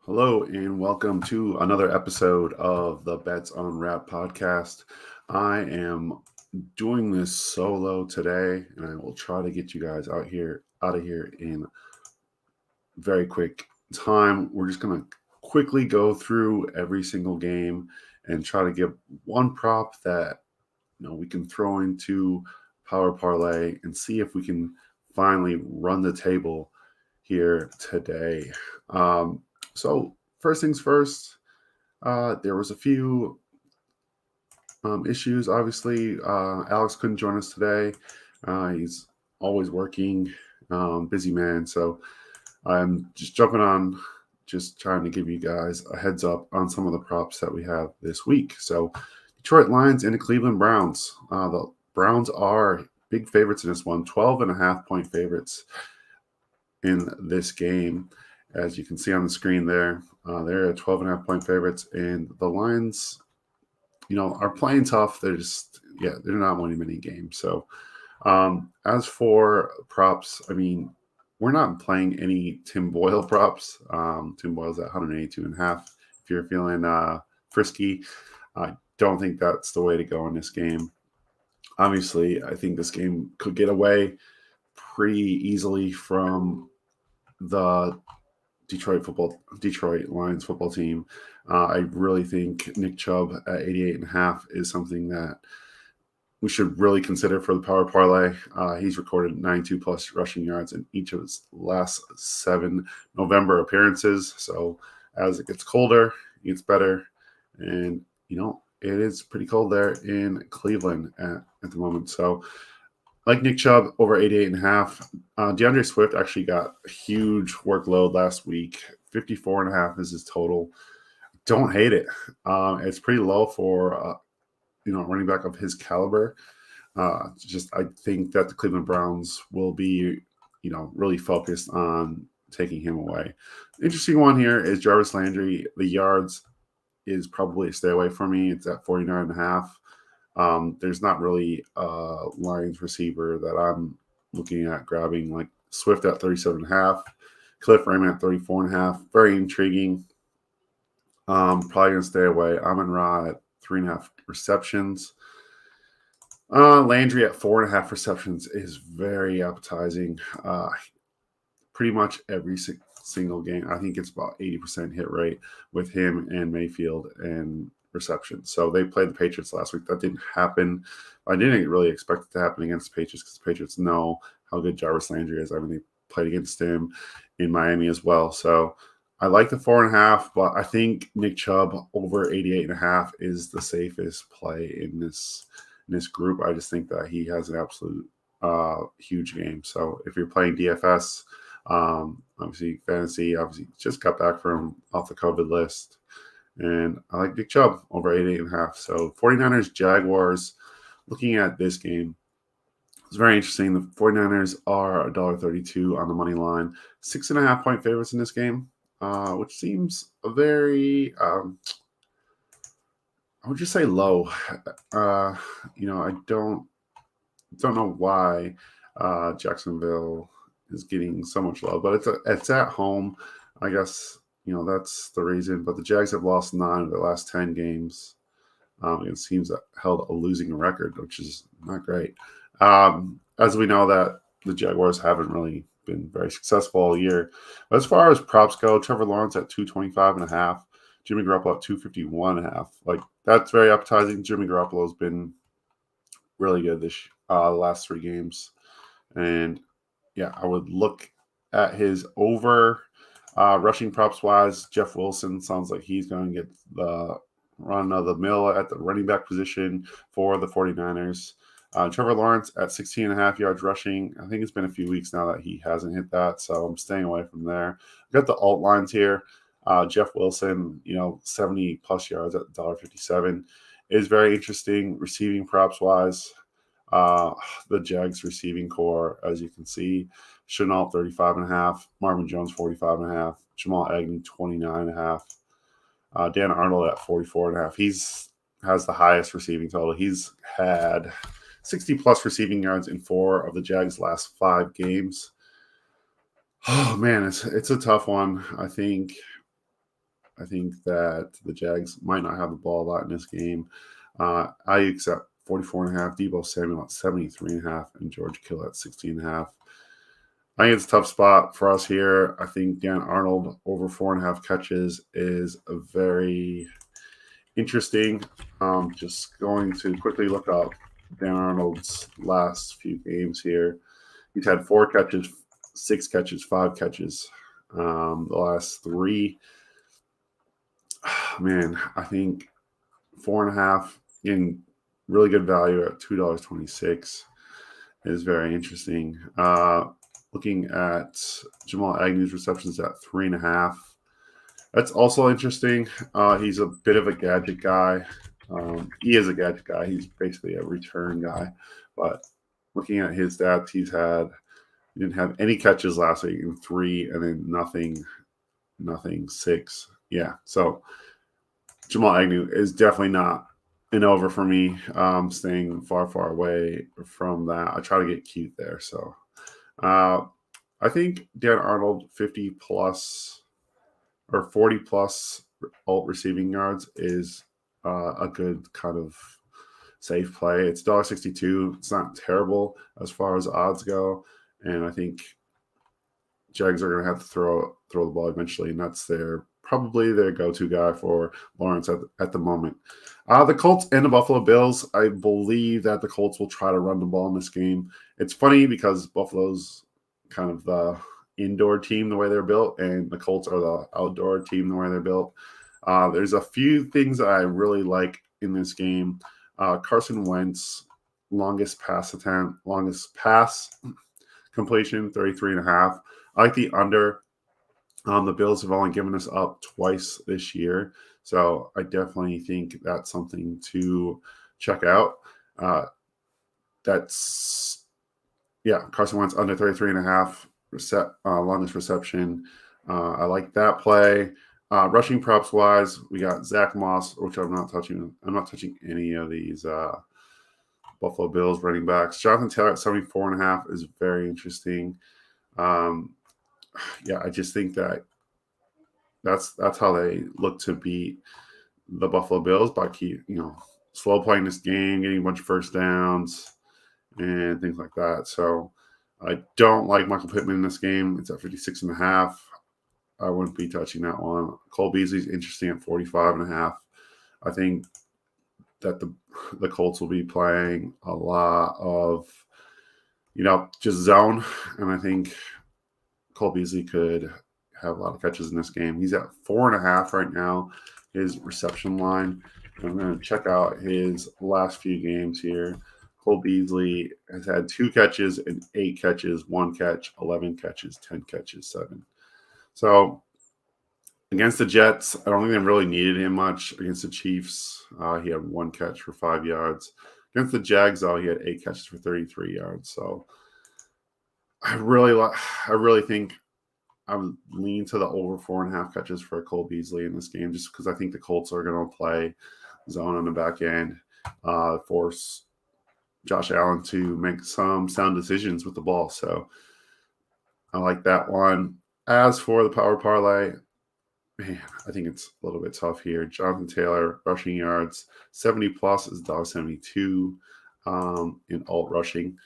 Hello and welcome to another episode of the Bets Unwrapped podcast. I am doing this solo today, and I will try to get you guys out of here in very quick time. We're just gonna quickly go through every single game and try to give one prop that we can throw into Power Parlay and see if we can finally run the table here today. So first things first, there was a few issues. Obviously, Alex couldn't join us today. He's always working, busy man. So I'm just jumping on, just trying to give you guys a heads up on some of the props that we have this week. So Detroit Lions and the Cleveland Browns. The Browns are big favorites in this one, 12.5-point favorites in this game. As you can see on the screen there, they're 12.5-point favorites, and the Lions, are playing tough. They're not winning many games. So as for props, we're not playing any Tim Boyle props. Tim Boyle's at 182.5. If you're feeling frisky, I don't think that's the way to go in this game. Obviously, I think this game could get away pretty easily from the Detroit Lions football team. I really think Nick Chubb at 88.5 is something that we should really consider for the Power Parlay. He's recorded 92 plus rushing yards in each of his last 7 November appearances. So as it gets colder, it gets better. And, it is pretty cold there in Cleveland at the moment. So like Nick Chubb, over 88.5. Deandre Swift actually got a huge workload last week. 54.5 is his total. Don't hate it. It's pretty low for a running back of his caliber. I think that the Cleveland Browns will be, really focused on taking him away. Interesting one here is Jarvis Landry. The yards is probably a stay away for me. It's at 49.5. There's not really a Lions receiver that I'm looking at grabbing, like Swift at 37.5, Cliff Raymond at 34.5. Very intriguing. Probably going to stay away. Amon-Ra at 3.5 receptions. Landry at 4.5 receptions is very appetizing. Pretty much every single game, I think it's about 80% hit rate with him and Mayfield and reception. So they played the Patriots last week. That didn't happen. I didn't really expect it to happen against the Patriots because the Patriots know how good Jarvis Landry is. They played against him in Miami as well. So I like the 4.5, but I think Nick Chubb over 88.5 is the safest play in this group. I just think that he has an absolute huge game. So if you're playing DFS, obviously fantasy, just got back from off the COVID list. And I like Nick Chubb over 88.5. So 49ers, Jaguars, looking at this game, it's very interesting. The 49ers are $1.32 on the money line. 6.5-point favorites in this game, which seems very, I would just say low. I don't know why Jacksonville is getting so much love, but it's at home. I guess that's the reason. But the Jags have lost 9 of their last 10 games. It seems that held a losing record, which is not great. As we know that the Jaguars haven't really been very successful all year. But as far as props go, Trevor Lawrence at 225.5, Jimmy Garoppolo at 251.5. Like, that's very appetizing. Jimmy Garoppolo's been really good this the last 3 games. And yeah, I would look at his over rushing props wise. Jeff Wilson sounds like he's going to get the run of the mill at the running back position for the 49ers. Trevor Lawrence at 16.5 yards rushing. I think it's been a few weeks now that he hasn't hit that, so I'm staying away from there. I've got the alt lines here. Jeff Wilson, 70 plus yards at $1.57 is very interesting receiving props wise. The Jags receiving core, as you can see, Shenault 35.5, Marvin Jones 45.5, Jamal Agnew 29.5, Dan Arnold at 44.5. He's has the highest receiving total. He's had 60 plus receiving yards in 4 of the Jags' last 5 games. Oh man, it's a tough one. I think I think that the Jags might not have the ball a lot in this game. Ayuk's at 44.5, Deebo Samuel at 73.5, and George Kittle at 16.5. I think it's a tough spot for us here. I think Dan Arnold over 4.5 catches is a very interesting. Just going to quickly look up Dan Arnold's last few games here. He's had 4 catches, 6 catches, 5 catches. The last 3. Man, I think 4.5 getting really good value at $2.26 is very interesting. Looking at Jamal Agnew's receptions at 3.5. That's also interesting. He's a bit of a gadget guy. He is a gadget guy. He's basically a return guy. But looking at his stats, he didn't have any catches last week in 3, and then nothing 6. Yeah, so Jamal Agnew is definitely not an over for me. Staying far away from that. I try to get cute there. So I think Dan Arnold 50 plus or 40 plus alt receiving yards is a good kind of safe play. It's $1.62. It's not terrible as far as odds go, and I think Jags are going to have to throw the ball eventually, and that's probably their go-to guy for Lawrence at the moment. The Colts and the Buffalo Bills, I believe that the Colts will try to run the ball in this game. It's funny because Buffalo's kind of the indoor team the way they're built, and the Colts are the outdoor team the way they're built. There's a few things that I really like in this game. Carson Wentz, longest pass completion, 33.5. I like the under. The Bills have only given us up twice this year, so I definitely think that's something to check out. Carson Wentz under 33.5, longest reception. I like that play. Rushing props wise, we got Zach Moss, which I'm not touching. I'm not touching any of these Buffalo Bills running backs. Jonathan Taylor at 74.5 is very interesting. I just think that's how they look to beat the Buffalo Bills by slow playing this game, getting a bunch of first downs and things like that. So I don't like Michael Pittman in this game. It's at 56.5. I wouldn't be touching that one. Cole Beasley's interesting at 45.5. I think that the Colts will be playing a lot of, just zone, and I think Cole Beasley could have a lot of catches in this game. He's at 4.5 right now, his reception line. I'm going to check out his last few games here. Cole Beasley has had 2 catches and 8 catches, 1 catch, 11 catches, 10 catches, 7. So against the Jets, I don't think they really needed him much. Against the Chiefs, he had 1 catch for 5 yards. Against the Jags, though, he had 8 catches for 33 yards. So I really think I would lean to the over 4.5 catches for Cole Beasley in this game, just because I think the Colts are going to play zone on the back end, force Josh Allen to make some sound decisions with the ball. So I like that one. As for the power parlay, man, I think it's a little bit tough here. Jonathan Taylor, rushing yards, 70 plus is $1.72 in alt rushing.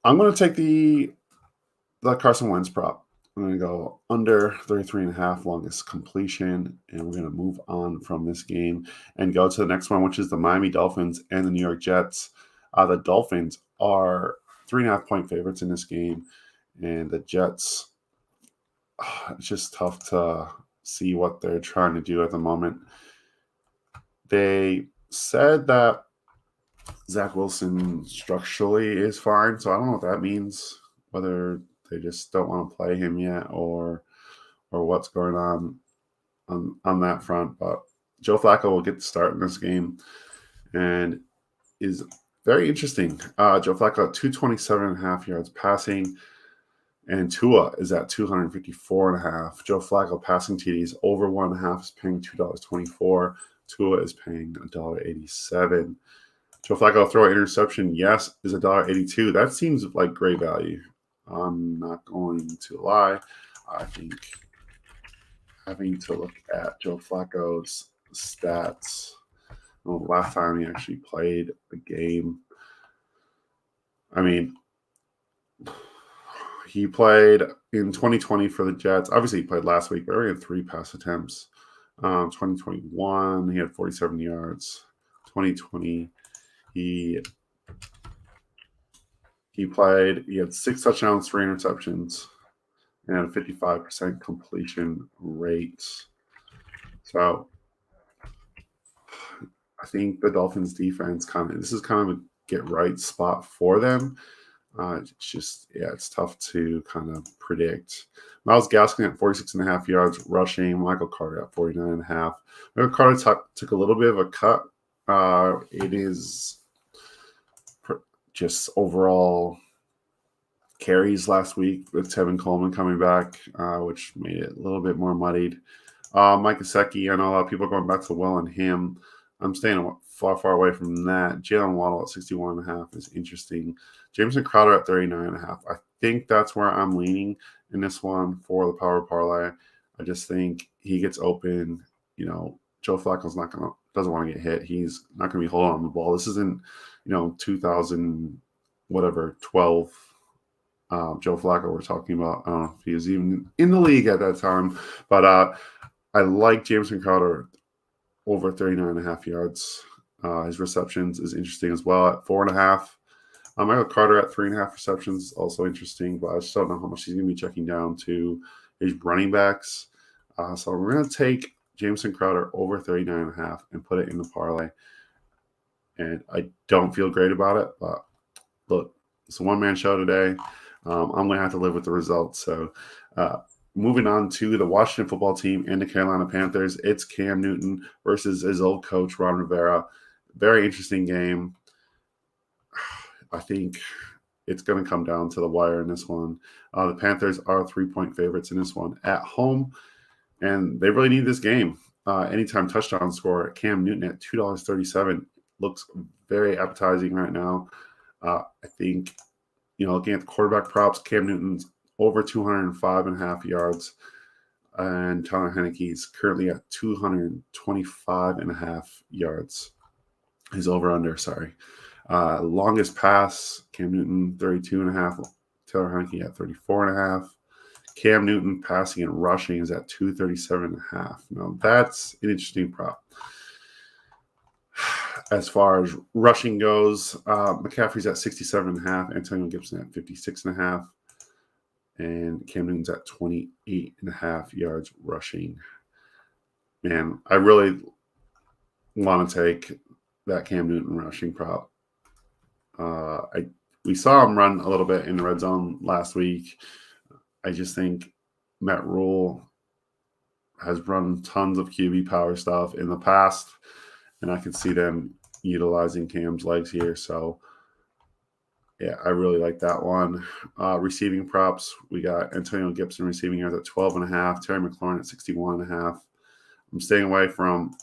I'm going to take the Carson Wentz prop. I'm going to go under 33.5 longest completion, and we're going to move on from this game and go to the next one, which is the Miami Dolphins and the New York Jets. The Dolphins are 3.5-point favorites in this game, and the Jets, it's just tough to see what they're trying to do at the moment. They said that Zach Wilson structurally is fine, so I don't know what that means, whether they just don't want to play him yet or what's going on that front. But Joe Flacco will get the start in this game and is very interesting. Joe Flacco at 227.5 yards passing, and Tua is at 254.5. Joe Flacco passing TDs over 1.5 is paying $2.24. Tua is paying $1.87. Joe Flacco throw an interception, yes, is $1.82. That seems like great value. I'm not going to lie. I think having to look at Joe Flacco's stats. Well, last time he actually played a game. I mean, he played in 2020 for the Jets. Obviously, he played last week, but he had 3 pass attempts. 2021, he had 47 yards. 2020, he had 6 touchdowns, 3 interceptions, and had a 55% completion rate. So I think the Dolphins defense this is kind of a get right spot for them. It's just, it's tough to kind of predict. Myles Gaskin at 46.5 yards rushing. Michael Carter at 49.5. Michael Carter took a little bit of a cut. It is just overall carries last week with Tevin Coleman coming back, which made it a little bit more muddied. Mike Gesicki, I know a lot of people are going back to Will and him. I'm staying far away from that. Jalen Waddle at 61.5 is interesting. Jameson Crowder at 39.5. I think that's where I'm leaning in this one for the power parlay. I just think he gets open. Joe Flacco's doesn't want to get hit. He's not going to be holding on the ball. This isn't, 2012 Joe Flacco we're talking about. I don't know if he was even in the league at that time, but I like Jameson Crowder over 39.5 yards. His receptions is interesting as well at 4.5. Michael Carter at 3.5 receptions, also interesting, but I just don't know how much he's going to be checking down to his running backs. So we're going to take Jameson Crowder over 39.5 and put it in the parlay. And I don't feel great about it, but look, it's a one-man show today. I'm going to have to live with the results. So moving on to the Washington football team and the Carolina Panthers, it's Cam Newton versus his old coach, Ron Rivera. Very interesting game. I think it's going to come down to the wire in this one. The Panthers are 3-point favorites in this one at home, and they really need this game. Anytime touchdown score, Cam Newton at $2.37 looks very appetizing right now. I think, looking at the quarterback props, Cam Newton's over 205.5 yards, and Tyler Heineke's currently at 225.5 yards. He's over under, sorry. Longest pass, Cam Newton 32.5, Taylor Heineke at 34.5. Cam Newton passing and rushing is at 237.5. Now that's an interesting prop. As far as rushing goes, McCaffrey's at 67.5, Antonio Gibson at 56.5, and Cam Newton's at 28.5 yards rushing. Man, I really want to take that Cam Newton rushing prop. We saw him run a little bit in the red zone last week. I just think Matt Rule has run tons of QB power stuff in the past, and I can see them utilizing Cam's legs here. So, yeah, I really like that one. Receiving props, we got Antonio Gibson receiving yards at 12.5, Terry McLaurin at 61.5. I'm staying away from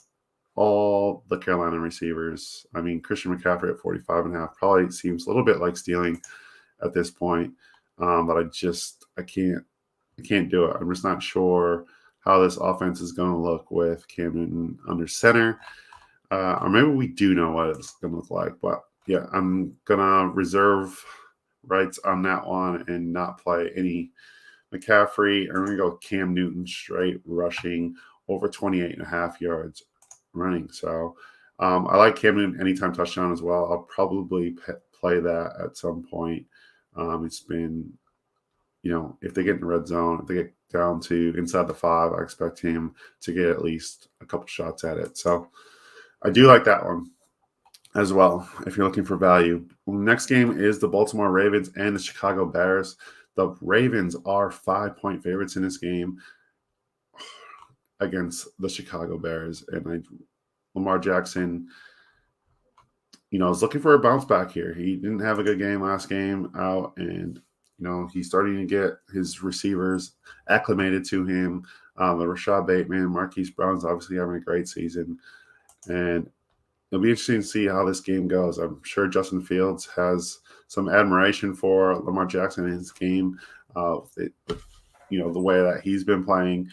all the Carolina receivers. I mean, Christian McCaffrey at 45.5 probably seems a little bit like stealing at this point, but I can't do it. I'm just not sure how this offense is going to look with Cam Newton under center, or maybe we do know what it's going to look like. But yeah, I'm gonna reserve rights on that one and not play any McCaffrey. I'm gonna go Cam Newton straight rushing over 28.5 yards running. So I like Cam Newton anytime touchdown as well. I'll probably play that at some point. It's been, if they get in the red zone, if they get down to inside the 5, I expect him to get at least a couple shots at it. So I do like that one as well if you're looking for value. Next game is the Baltimore Ravens and the Chicago Bears. The Ravens are 5-point favorites in this game against the Chicago Bears, and Lamar Jackson, is looking for a bounce back here. He didn't have a good game last game out, and he's starting to get his receivers acclimated to him. The Rashad Bateman, Marquis Brown's obviously having a great season, and it'll be interesting to see how this game goes. I'm sure Justin Fields has some admiration for Lamar Jackson in his game, the way that he's been playing.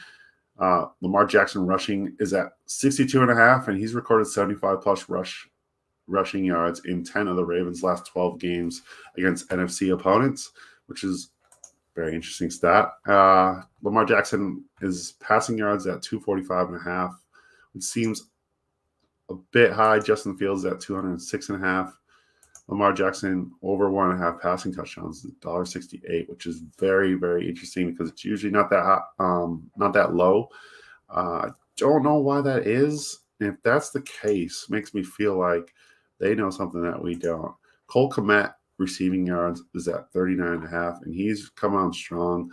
Lamar Jackson rushing is at 62.5, and he's recorded 75 plus rushing yards in 10 of the Ravens' last 12 games against NFC opponents, which is very interesting stat. Lamar Jackson is passing yards at 245.5, which seems a bit high. Justin Fields at 206.5. Lamar Jackson over 1.5 passing touchdowns, $1.68, which is very, very interesting because it's usually not that low. Don't know why that is. And if that's the case, makes me feel like they know something that we don't. Cole Kmet receiving yards is at 39.5, and he's come on strong.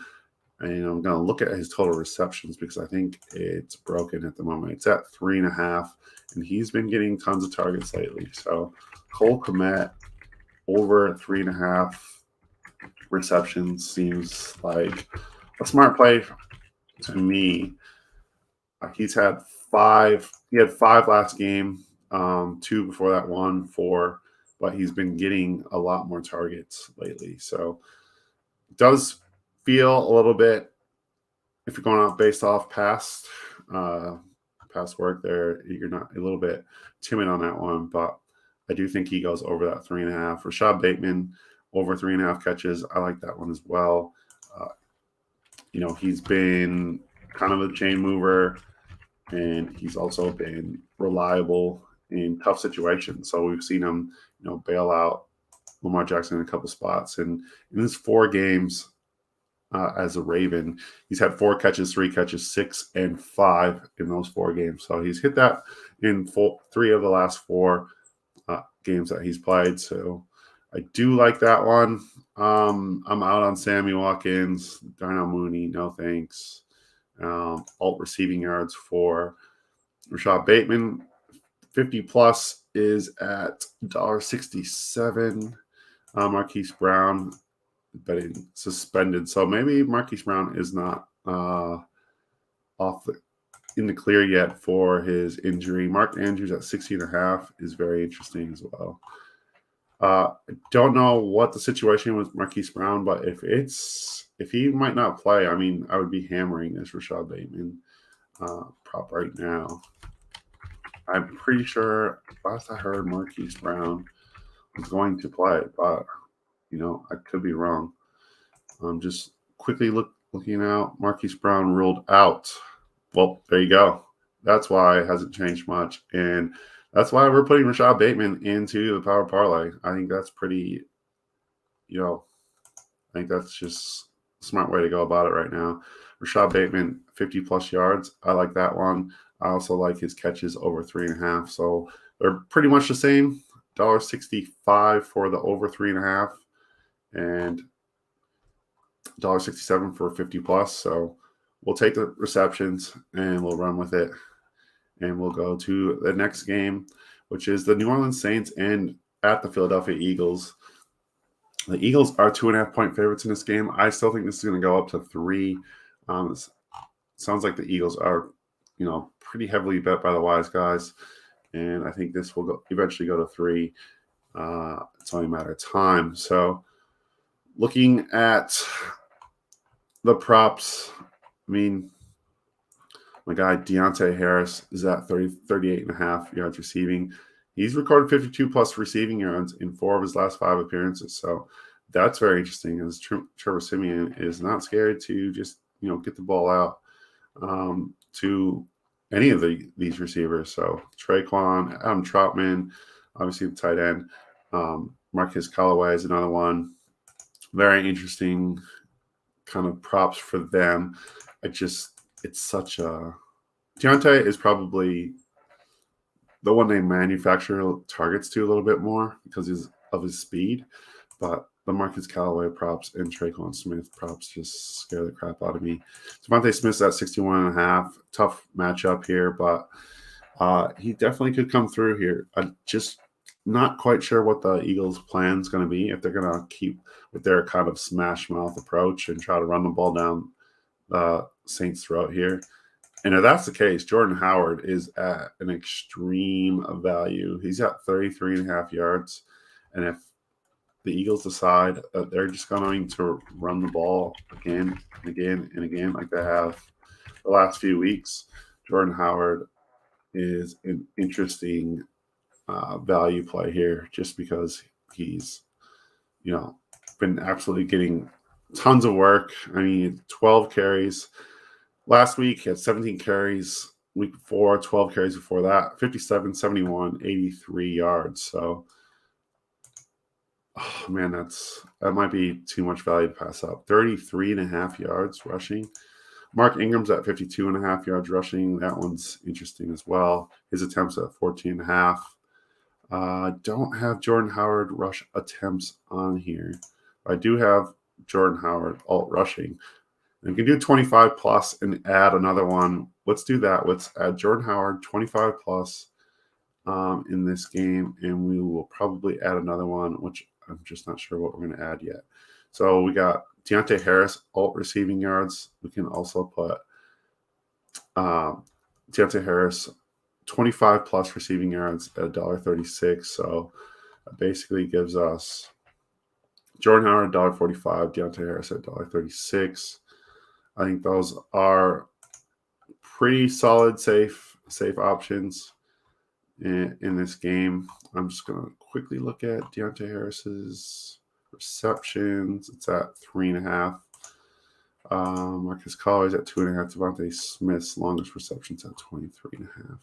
And I'm going to look at his total receptions because I think it's broken at the moment. It's at 3.5, and he's been getting tons of targets lately. So Cole Kmet over 3.5 receptions seems like a smart play to me. He had 5 last game, 2 before that, 1, 4, but he's been getting a lot more targets lately. So it does feel a little bit, if you're going out based off past work there, you're not a little bit timid on that one, but I do think he goes over that 3.5. Rashad Bateman over 3.5 catches. I like that one as well. He's been kind of a chain mover, and he's also been reliable in tough situations. So we've seen him, bail out Lamar Jackson in a couple spots. And in his 4 games as a Raven, he's had 4 catches, 3 catches, 6 and 5 in those 4 games. So he's hit that in 3 of the last 4 games that he's played. So I do like that one. I'm out on Sammy Watkins, Darnell Mooney, no thanks. Alt receiving yards for Rashad Bateman, 50 plus is at $1.67. Marquis Brown betting suspended, so maybe Marquis Brown is not in the clear yet for his injury. Mark Andrews at 60.5 is very interesting as well. I don't know what the situation with Marquis Brown, but if he might not play, I would be hammering this Rashad Bateman prop right now. I'm pretty sure last I heard Marquis Brown was going to play, but I could be wrong. Just quickly looking out, Marquis Brown ruled out. Well, there you go. That's why it hasn't changed much, and that's why we're putting Rashad Bateman into the Power Parlay. I think that's pretty, I think that's just a smart way to go about it right now. Rashad Bateman, 50 plus yards. I like that one. I also like his catches over 3.5. So they're pretty much the same. $1.65 for the over 3.5 and $1.67 for 50 plus. So we'll take the receptions and we'll run with it. And we'll go to the next game, which is the New Orleans Saints and at the Philadelphia Eagles. The Eagles are 2.5-point favorites in this game. I still think this is going to go up to 3. Sounds like the Eagles are, pretty heavily bet by the wise guys. And I think this will eventually go to 3. It's only a matter of time. So looking at the props, my guy Deontay Harris is at 38.5 yards receiving. He's recorded 52 plus receiving yards in 4 of his last 5 appearances. So that's very interesting, as Trevor Siemian is not scared to just, get the ball out to any of these receivers. So Traquan, Adam Troutman, obviously the tight end. Marcus Callaway is another one. Very interesting kind of props for them. It's such a – Deontay is probably the one they manufacture targets to a little bit more because of his speed. But the Marcus Callaway props and Traquan Smith props just scare the crap out of me. Devontae Smith's at 61.5. Tough matchup here, but he definitely could come through here. I'm just not quite sure what the Eagles' plan is going to be, if they're going to keep with their kind of smash mouth approach and try to run the ball down Saints throughout here. And if that's the case, Jordan Howard is at an extreme value. He's at 33.5 yards. And if the Eagles decide that they're just going to run the ball again and again and again like they have the last few weeks, Jordan Howard is an interesting value play here just because he's, been absolutely getting tons of work. I mean, 12 carries. Last week, he had 17 carries. Week before, 12 carries before that. 57, 71, 83 yards. So, oh man, that might be too much value to pass up. 33.5 yards rushing. Mark Ingram's at 52.5 yards rushing. That one's interesting as well. His attempts at 14.5. Don't have Jordan Howard rush attempts on here. I do have Jordan Howard alt rushing. And you can do 25 plus and add another one. Let's do that. Let's add Jordan Howard 25 plus in this game, and we will probably add another one, which I'm just not sure what we're going to add yet. So we got Deontay Harris alt receiving yards. We can also put Deontay Harris 25 plus receiving yards at $1.36. So that basically gives us Jordan Howard $1.45, Deontay Harris at $1.36. I think those are pretty solid, safe options in this game. I'm just going to quickly look at Deontay Harris's receptions. It's at 3.5. Marcus Collar's at 2.5. Devontae Smith's longest receptions at 23.5.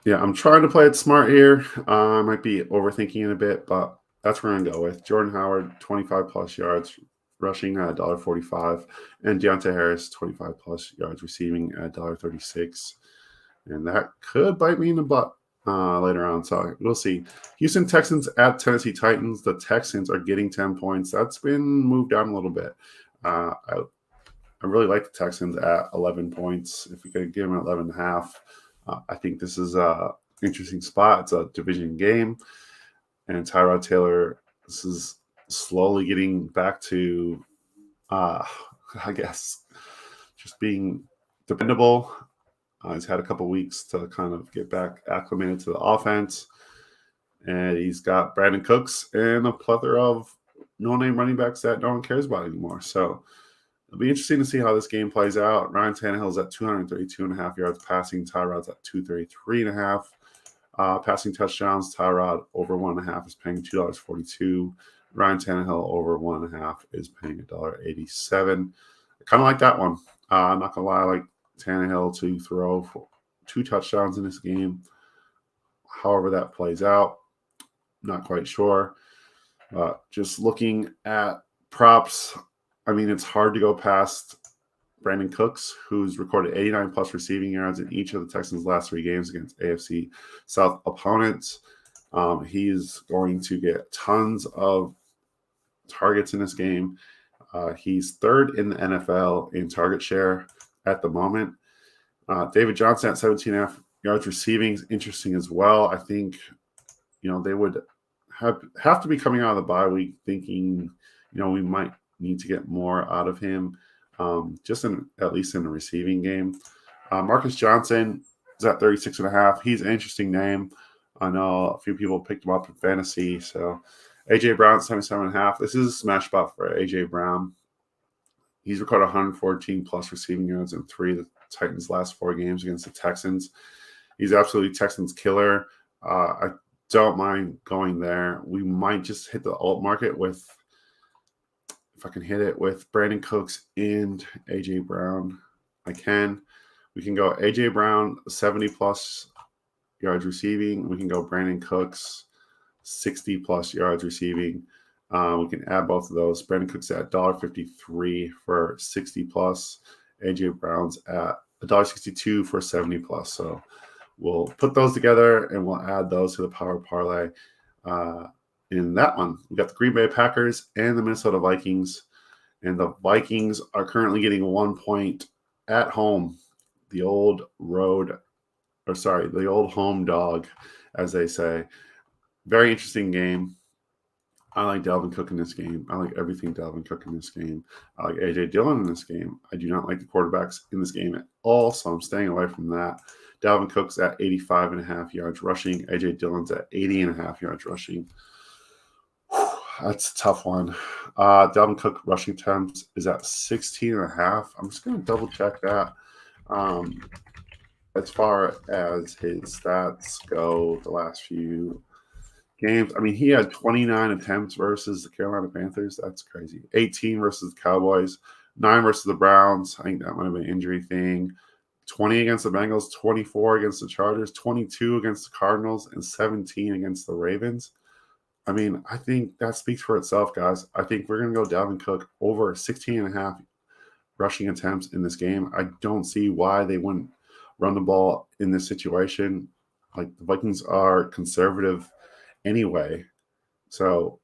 Yeah, I'm trying to play it smart here. I might be overthinking it a bit, but that's where I'm going to go with. Jordan Howard, 25 plus yards rushing at $1.45, and Deontay Harris, 25 plus yards receiving at $1.36. And that could bite me in the butt later on. So we'll see. Houston Texans at Tennessee Titans. The Texans are getting 10 points. That's been moved down a little bit. I really like the Texans at 11 points. If we could give them 11.5. I think this is an interesting spot. It's a division game. And Tyrod Taylor, this is slowly getting back to, I guess, just being dependable. He's had a couple weeks to kind of get back acclimated to the offense. And he's got Brandon Cooks and a plethora of no-name running backs that no one cares about anymore. So it'll be interesting to see how this game plays out. Ryan Tannehill's at 232.5 yards passing. Tyrod's at 233.5. Passing touchdowns, Tyrod over 1.5 is paying $2.42. Ryan Tannehill over 1.5 is paying $1.87. I kind of like that one. I'm not going to lie, I like Tannehill to throw for 2 touchdowns in this game. However that plays out, not quite sure. Just looking at props, I mean, it's hard to go past Brandon Cooks, who's recorded 89 plus receiving yards in each of the Texans' last 3 games against AFC South opponents. He's going to get tons of targets in this game. He's 3rd in the NFL in target share at the moment. David Johnson at 17.5 yards receiving is interesting as well. I think, they would have to be coming out of the bye week thinking, we might need to get more out of him. At least in the receiving game. Marcus Johnson is at 36.5. He's an interesting name. I know a few people picked him up in fantasy. So A.J. Brown at 77.5. This is a smash spot for A.J. Brown. He's recorded 114 plus receiving yards in 3 of the Titans' last 4 games against the Texans. He's absolutely Texans killer. I don't mind going there. We might just hit the alt market with, if I can hit it with Brandon Cooks and A.J. Brown, I can. We can go A.J. Brown, 70 plus yards receiving. We can go Brandon Cooks, 60 plus yards receiving. We can add both of those. Brandon Cooks at $1.53 for 60 plus. A.J. Brown's at $1.62 for 70 plus. So we'll put those together and we'll add those to the Power Parlay. In that one, we got the Green Bay Packers and the Minnesota Vikings. And the Vikings are currently getting 1 point at home. The old home dog, as they say. Very interesting game. I like Dalvin Cook in this game. I like everything Dalvin Cook in this game. I like A.J. Dillon in this game. I do not like the quarterbacks in this game at all, so I'm staying away from that. Dalvin Cook's at 85.5 yards rushing. A.J. Dillon's at 80.5 yards rushing. That's a tough one. Devin Cook rushing attempts is at 16.5. I'm just going to double check that. As far as his stats go, the last few games, I mean, he had 29 attempts versus the Carolina Panthers. That's crazy. 18 versus the Cowboys, 9 versus the Browns. I think that might have been an injury thing. 20 against the Bengals, 24 against the Chargers, 22 against the Cardinals, and 17 against the Ravens. I mean, I think that speaks for itself, guys. I think we're going to go Dalvin Cook over 16.5 rushing attempts in this game. I don't see why they wouldn't run the ball in this situation. Like, the Vikings are conservative anyway. So,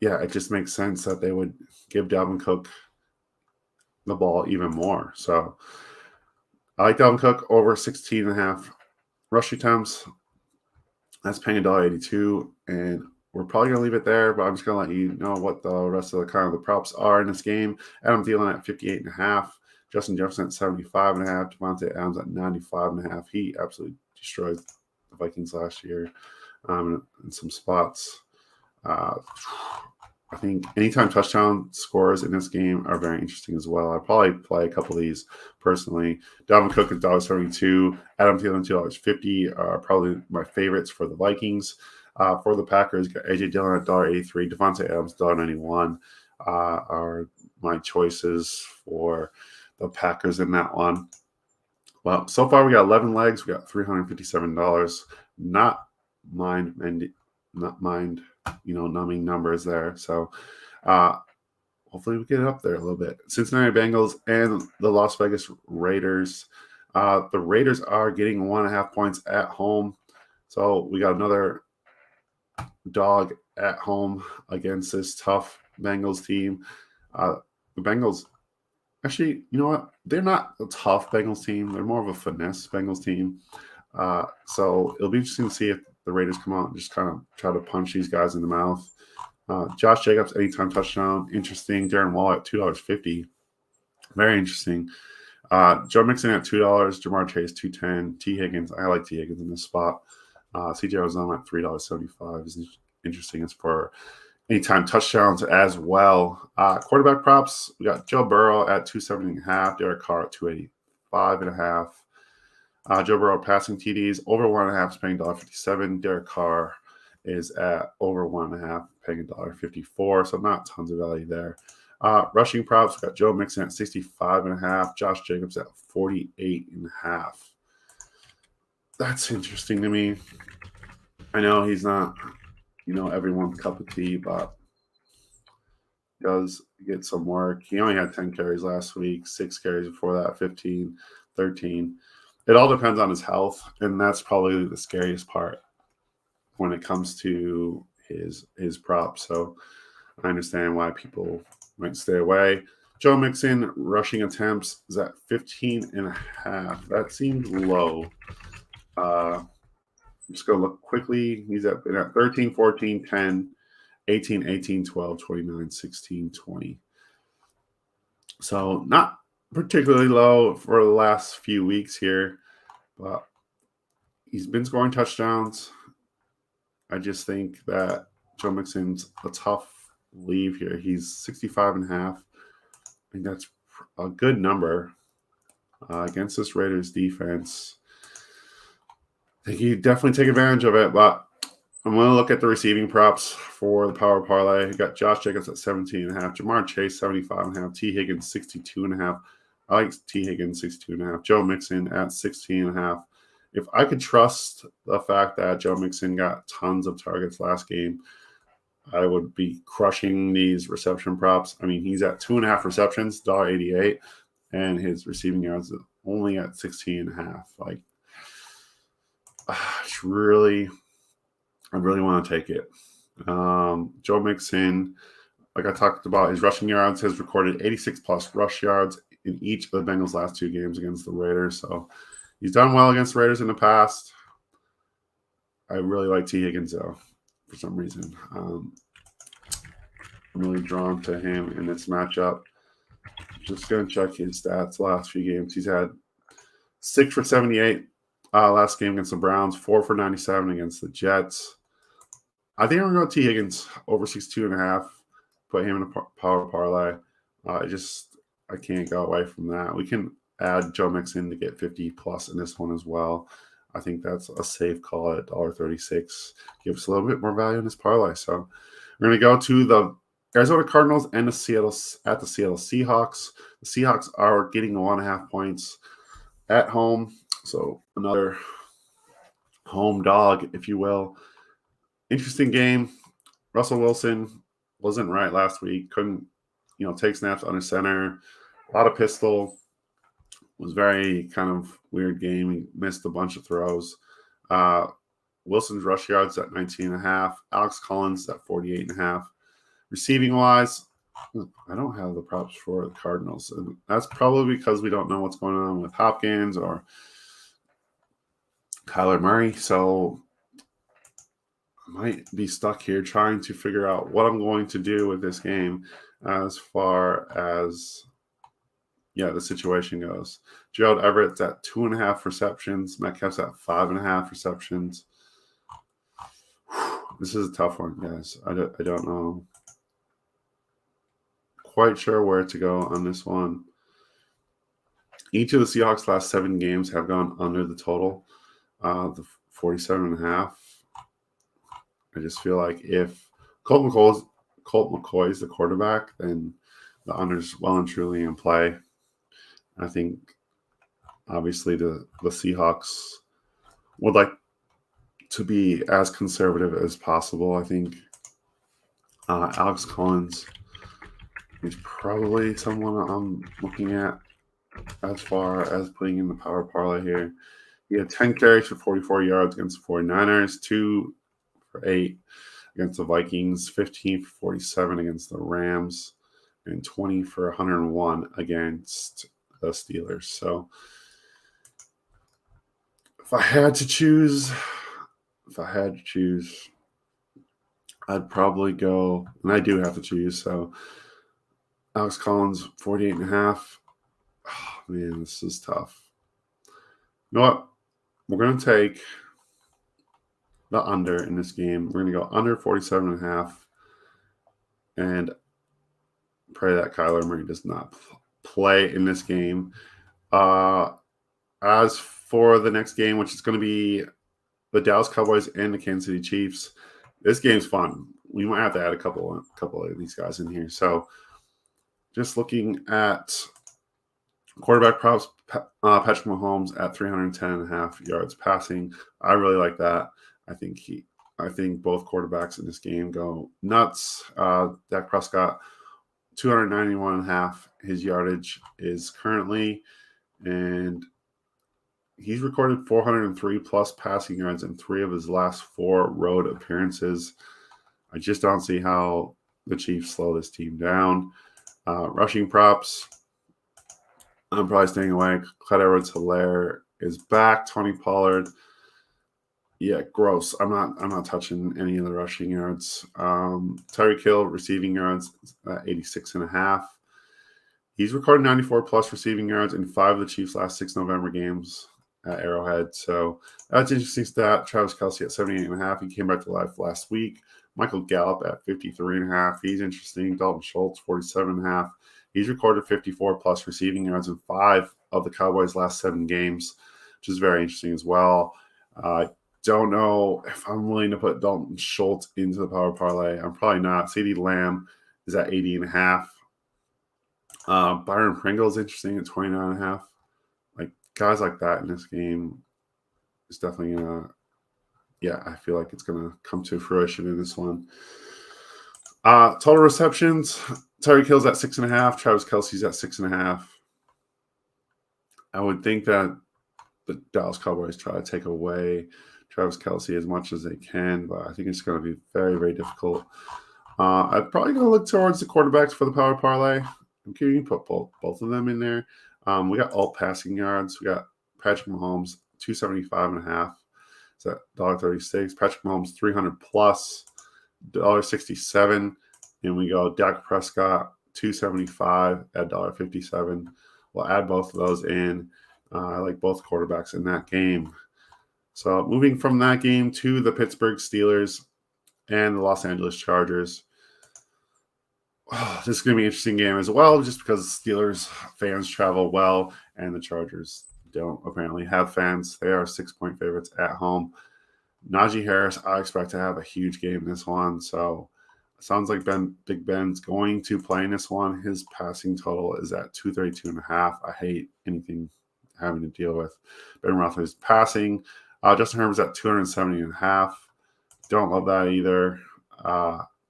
yeah, it just makes sense that they would give Dalvin Cook the ball even more. So, I like Dalvin Cook over 16.5 rush attempts. That's paying $1.82, and we're probably going to leave it there, but I'm just going to let you know what the rest of the props are in this game. Adam Thielen at 58.5, Justin Jefferson at 75.5, Devontae Adams at 95.5. He absolutely destroyed the Vikings last year in some spots. I think anytime touchdown scores in this game are very interesting as well. I'll probably play a couple of these personally. Dalvin Cook at $1.72, Adam Thielen $2.50 are probably my favorites for the Vikings. For the Packers, got AJ Dillon at $1.83, Devontae Adams $1.91 are my choices for the Packers in that one. Well, so far we got 11 legs. We got $357. Not mind numbing numbers there. So hopefully we get it up there a little bit. Cincinnati Bengals and the Las Vegas Raiders. The Raiders are getting 1.5 points at home. So we got another dog at home against this tough Bengals team. The Bengals, actually, you know what? They're not a tough Bengals team. They're more of a finesse Bengals team. So it'll be interesting to see if the Raiders come out and just kind of try to punch these guys in the mouth. Josh Jacobs, anytime touchdown. Interesting. Darren Waller at $2.50. Very interesting. Joe Mixon at $2. Jamar Chase, $2.10. T. Higgins. I like T. Higgins in this spot. CJ Arizona at $3.75 is interesting. It's for anytime touchdowns as well. Quarterback props, we got Joe Burrow at $270.5. Derek Carr at $285.5. Joe Burrow passing TDs over 1.5 is paying $1.57. Derek Carr is at over 1.5, paying $1.54. So not tons of value there. Rushing props, we got Joe Mixon at 65.5. Josh Jacobs at 48.5. That's interesting to me. I know he's not, everyone's cup of tea, but he does get some work. He only had 10 carries last week, 6 carries before that, 15, 13. It all depends on his health, and that's probably the scariest part when it comes to his props. So I understand why people might stay away. Joe Mixon rushing attempts is at 15.5. That seems low. I'm just going to look quickly. He's at 13, 14, 10, 18, 18, 12, 29, 16, 20. So not particularly low for the last few weeks here, but he's been scoring touchdowns. I just think that Joe Mixon's a tough leave here. He's 65.5. I think that's a good number against this Raiders defense. I think you definitely take advantage of it, but I'm going to look at the receiving props for the Power Parlay. You got Josh Jacobs at 17.5, Jamar Chase 75.5, T. Higgins 62.5. I like T. Higgins 62.5, Joe Mixon at 16.5. If I could trust the fact that Joe Mixon got tons of targets last game, I would be crushing these reception props. I mean, he's at 2.5 receptions, $1.88, and his receiving yards are only at 16.5. Like, I really want to take it. Joe Mixon, like I talked about, his rushing yards has recorded 86 plus rush yards in each of the Bengals' last 2 games against the Raiders. So he's done well against the Raiders in the past. I really like T. Higgins, though, for some reason. I'm really drawn to him in this matchup. Just going to check his stats the last few games. He's had 6 for 78 last game against the Browns, 4 for 97 against the Jets. I think I'm going to go T. Higgins over 62.5. Put him in a power parlay. I can't go away from that. We can add Joe Mixon to get 50 plus in this one as well. I think that's a safe call at $1.36. Give us a little bit more value in this parlay. So we're going to go to the Arizona Cardinals and the Seattle Seahawks. The Seahawks are getting 1.5 points at home. So another home dog, if you will. Interesting game. Russell Wilson wasn't right last week. Couldn't, take snaps under center. A lot of pistol. Was very kind of weird game. He missed a bunch of throws. Wilson's rush yards at 19.5. Alex Collins at 48.5. Receiving wise, I don't have the props for the Cardinals. And that's probably because we don't know what's going on with Hopkins or Kyler Murray. So I might be stuck here trying to figure out what I'm going to do with this game as far as the situation goes. Gerald Everett's at 2.5 receptions. Metcalf's at 5.5 receptions. This is a tough one, guys. I don't know. Quite sure where to go on this one. Each of the Seahawks' last 7 games have gone under the total, the 47.5. I just feel like if Colt McCoy is the quarterback, then the under's well and truly in play. I think, obviously, the Seahawks would like to be as conservative as possible. I think Alex Collins is probably someone I'm looking at as far as putting in the power parlay here. He had 10 carries for 44 yards against the 49ers, 2 for 8 against the Vikings, 15 for 47 against the Rams, and 20 for 101 against the Steelers. So if I had to choose, I'd probably go, and I do have to choose. So Alex Collins, 48.5. Oh, man, this is tough. You know what? We're going to take the under in this game. We're going to go under 47.5 and pray that Kyler Murray does not play in this game. As for the next game, which is going to be the Dallas Cowboys and the Kansas City Chiefs, this game's fun. We might have to add a couple of these guys in here. So just looking at quarterback props, Patrick Mahomes at 310.5 yards passing. I really like that. I think both quarterbacks in this game go nuts. Dak Prescott, 291.5. His yardage is currently, and he's recorded 403 plus passing yards in 3 of his last 4 road appearances. I just don't see how the Chiefs slow this team down. Rushing props, I'm probably staying away. Clyde Edwards-Helaire is back. Tony Pollard, yeah, gross. I'm not touching any of the rushing yards. Tyreek Hill receiving yards at 86.5. He's recorded 94 plus receiving yards in 5 of the Chiefs' last 6 November games at Arrowhead. So that's an interesting stat. Travis Kelce at 78.5. He came back to life last week. Michael Gallup at 53.5. He's interesting. Dalton Schultz, 47.5. He's recorded 54 plus receiving yards in 5 of the Cowboys' last 7 games, which is very interesting as well. Don't know if I'm willing to put Dalton Schultz into the power parlay. I'm probably not. CeeDee Lamb is at 80.5. Byron Pringle is interesting at 29.5. Like guys like that in this game is definitely gonna. Yeah, I feel like it's gonna come to fruition in this one. Total receptions: Tyreek Hill's at 6.5. Travis Kelce's at 6.5. I would think that the Dallas Cowboys try to take away Travis Kelce as much as they can, but I think it's going to be very, very difficult. I'm probably going to look towards the quarterbacks for the power parlay. I'm going to put both of them in there. We got alt passing yards. We got Patrick Mahomes, 275.5. It's at $1.36. Patrick Mahomes, 300 plus, $1.67. And we go Dak Prescott, 275 at $1.57. We'll add both of those in. I like both quarterbacks in that game. So moving from that game to the Pittsburgh Steelers and the Los Angeles Chargers. Oh, this is going to be an interesting game as well, just because Steelers fans travel well and the Chargers don't apparently have fans. They are 6-point favorites at home. Najee Harris, I expect to have a huge game in this one. So it sounds like Big Ben's going to play in this one. His passing total is at 232.5. I hate anything having to deal with Ben Roethlisberger's passing. Justin Herbert's at 270.5. Don't love that either.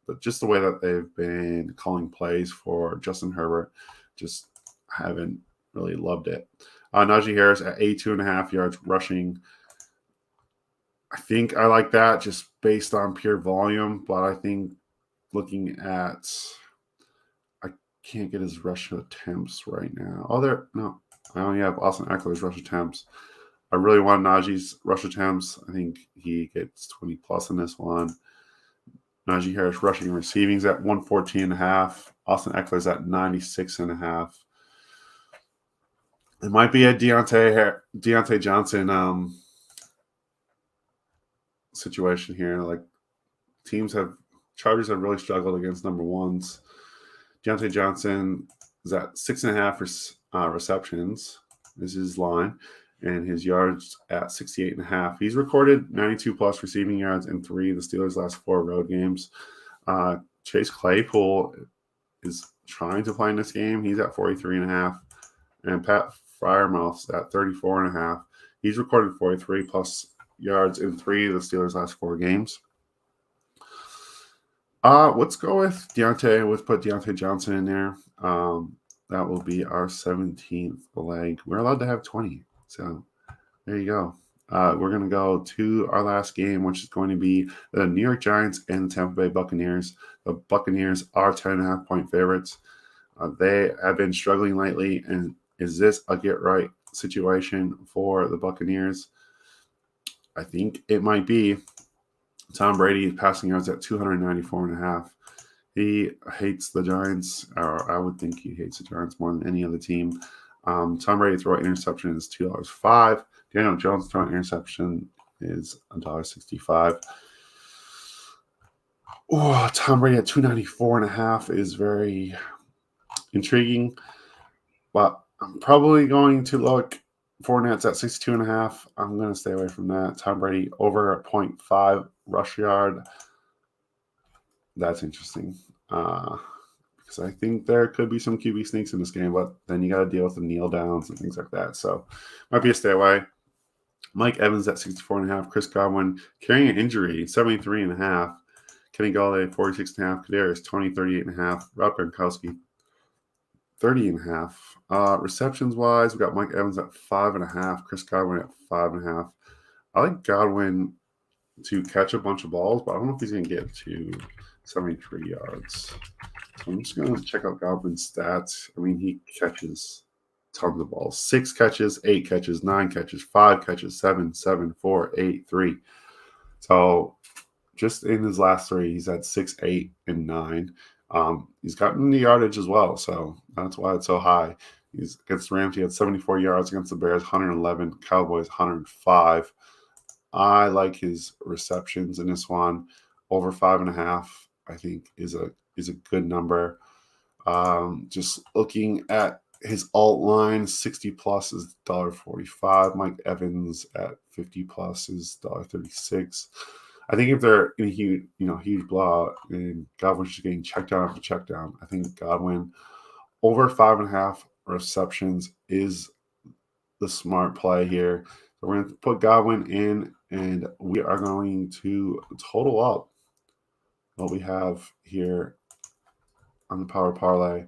But just the way that they've been calling plays for Justin Herbert, just haven't really loved it. Najee Harris at 82.5 yards rushing. I think I like that just based on pure volume, but I think looking at, I can't get his rush attempts right now. I only have Austin Eckler's rush attempts. I really want Najee's rush attempts. I think he gets 20 plus in this one. Najee Harris rushing and receiving is at 114.5. Austin Eckler's at 96.5. It might be a Deontay Johnson situation here. Like Chargers have really struggled against number ones. Deontay Johnson is at 6.5 receptions. This is his line. And his yards at 68.5. He's recorded 92 plus receiving yards in 3 of the Steelers' last 4 road games. Chase Claypool is trying to play in this game. He's at 43.5. And Pat Freiermuth's at 34.5. He's recorded 43 plus yards in 3 of the Steelers' last 4 games. Let's go with Deontay. Let's put Deontay Johnson in there. That will be our 17th leg. We're allowed to have 20. So there you go. We're going to go to our last game, which is going to be the New York Giants and the Tampa Bay Buccaneers. The Buccaneers are 10.5-point favorites. They have been struggling lately, and is this a get-right situation for the Buccaneers? I think it might be. Tom Brady passing yards at 294.5. He hates the Giants, or I would think he hates the Giants more than any other team. Tom Brady throwing interception is $2.05. Daniel Jones throwing interception is $1.65. Oh, Tom Brady at 294.5 is very intriguing, but I'm probably going to look Fournette's at 62.5. I'm going to stay away from that. Tom Brady over at 0.5 rush yard. That's interesting. Because I think there could be some QB sneaks in this game, but then you got to deal with the kneel downs and things like that. So might be a stay away. Mike Evans at 64.5. Chris Godwin carrying an injury, 73.5. Kenny Golladay, 46.5. Kadarius, 38.5. Rob Gronkowski, 30.5. Receptions wise, we got Mike Evans at 5.5. Chris Godwin at 5.5. I like Godwin to catch a bunch of balls, but I don't know if he's going to get to 73 yards. So I'm just going to check out Godwin's stats. I mean, he catches tons of balls. 6 catches, 8 catches, 9 catches, 5 catches, 7, 4, 8, 3. So just in his last 3, he's had 6, 8, and 9. He's gotten the yardage as well, so that's why it's so high. He's against the Rams, he had 74 yards. Against the Bears, 111. Cowboys, 105. I like his receptions in this one. Over 5.5, I think, is a good number. Just looking at his alt line, 60 plus is $1.45. Mike Evans at 50 plus is $1.36. I think if they're in a huge blowout and Godwin's just getting check down after check down, I think Godwin over 5.5 receptions is the smart play here. So we're going to put Godwin in, and we are going to total up what we have here on the Power Parlay,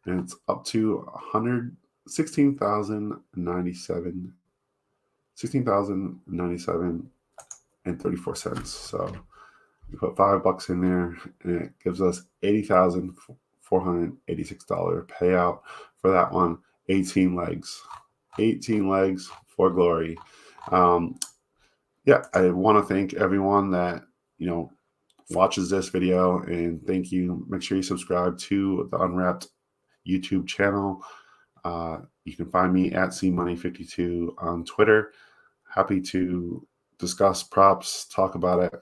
and it's up to $16,097 and 34 cents. So we put $5 in there, and it gives us $80,486 payout for that one. 18 legs for glory. I want to thank everyone that watches this video, and thank you. Make sure you subscribe to the Unwrapped YouTube channel. You can find me at cmoney52 on Twitter. Happy to discuss props, talk about it.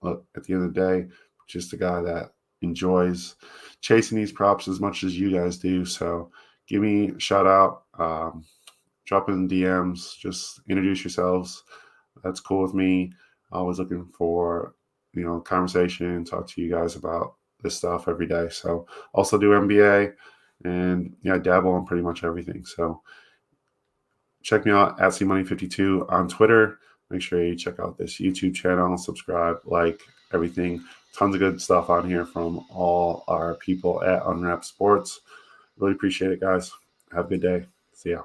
Look, at the end of the day, just a guy that enjoys chasing these props as much as you guys do. So give me a shout out, drop in DMs, just introduce yourselves. That's cool with me. Always looking for, conversation, talk to you guys about this stuff every day. So also do NBA and dabble on pretty much everything. So check me out at CMoney52 on Twitter. Make sure you check out this YouTube channel, subscribe, like everything. Tons of good stuff on here from all our people at Unwrapped Sports. Really appreciate it, guys. Have a good day. See ya.